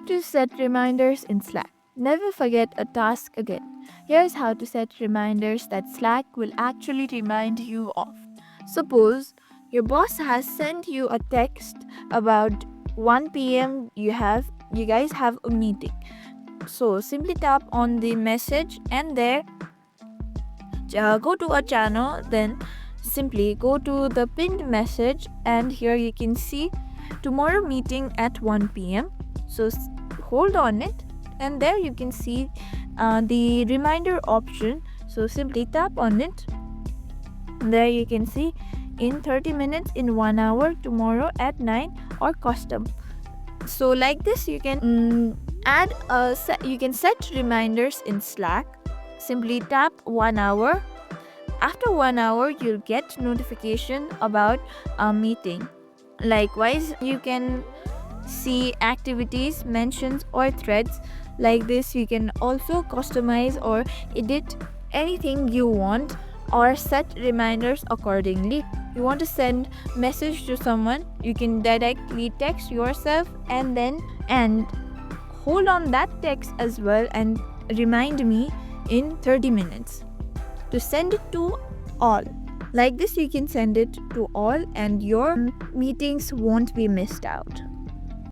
To set reminders in Slack. Never forget a task again. Here's how to set reminders that Slack will actually remind you of. Suppose your boss has sent you a text about 1 p.m. You guys have a meeting. So simply tap on the message and there go to a channel, then simply go to the pinned message, and here you can see tomorrow meeting at 1 p.m. So hold on it, and there you can see the reminder option. So simply tap on it. There you can see in 30 minutes, in 1 hour, tomorrow at 9, or custom. So like this you can you can set reminders in Slack. Simply tap 1 hour. After 1 hour, you'll get notification about a meeting. Likewise, you can see activities, mentions, or threads. Like this, you can also customize or edit anything you want or set reminders accordingly. You want to send message to someone, you can directly text yourself and hold on that text as well and remind me in 30 minutes to send it to all. Like this, you can send it to all and your meetings won't be missed out.